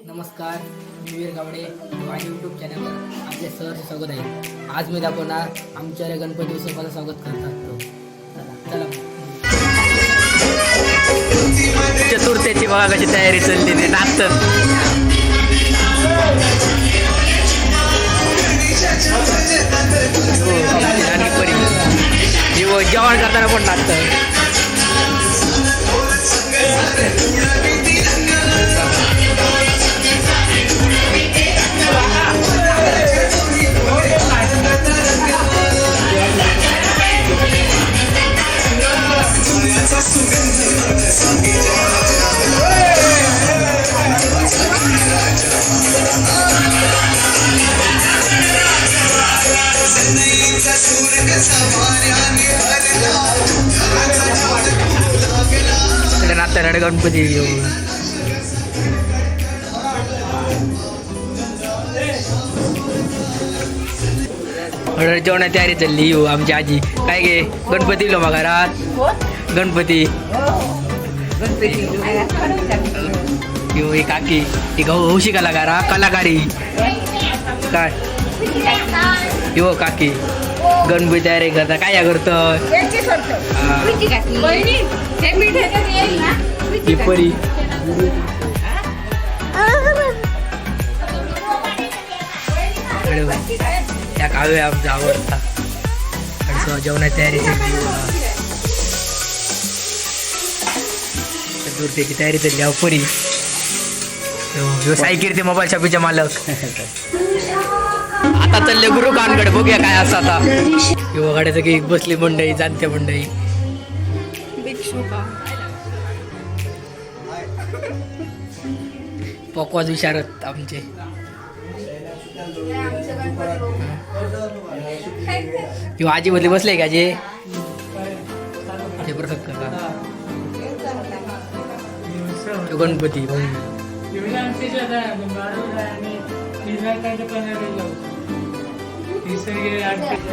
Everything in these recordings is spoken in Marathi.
नमस्कार, मी वीर गावडे. माझ्या यूट्यूब चॅनलवर आपले सहर्ष स्वागत आहे. आज मी दाखवणार आमच्या गणपती उत्सवाचं स्वागत करतात. चला चतुर्थीची बघा कशी तयारी चालली नाचत. जेवण करताना पण नाचत. नाचताना गणपती जेवणाची तयारी चालली. आमची आजी काय गे गणपती लो मग घरात गणपती काकी ती हौशी कलाकारा कलाकारी काय यो काकी गणपती तयारी करता काय करत परी त्या काव्य आमचा आवडता. जेवणाची तयारी चतुर्थीची तयारी चालली. परी साई कीर्ती मोबाईल शॉपीचे मालक आता चालले गुरु कानकडे. बघूया काय असं आता किंवा गाड्याचं की बसली मंडळी जाणते मंडळी. पकवाज विचारत आमचे किंवा आजी बदली बसले का जे प्रसक्त का गणपती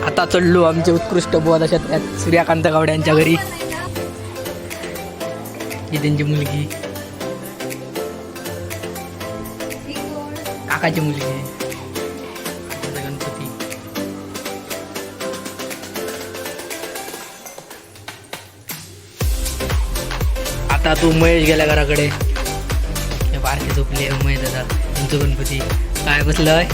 आता चढलो आमचे उत्कृष्ट बोध अशा त्यात सूर्यकांत गावड्यांच्या घरी. ही त्यांची मुलगी काकाची मुलगी गणपती. आता तू महेश गेल्या घराकडे. बारके झोपले महेश दादा तुमचं गणपती काय बसलंय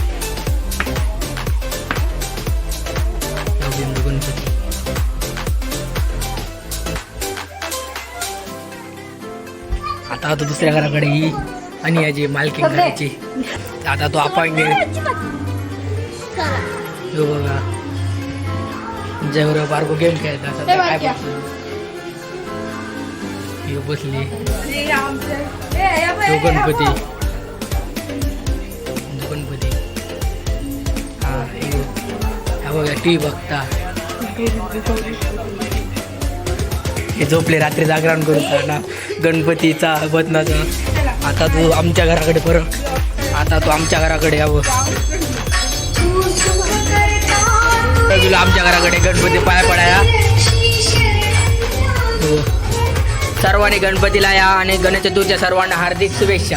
गणपती. आता तो दुसऱ्या घराकडे ही आणि याची मालकी घराची. आता तो अपॉइंटमेंट जो बघा तुमच्याबरोबर बारको गेम खेळतात काय बसली गणपती गणपती हा बघा टी बघता. हे झोपले रात्री जागरण करून ना गणपतीचा बदनाचा. आता तू आमच्या घराकडे परत आता तू आमच्या घराकडे यावं. तुला आमच्या घराकडे गणपती पाया पडाया. सर्वांनी गणपतीला या आणि गणेश चतुर्थीच्या सर्वांना हार्दिक शुभेच्छा.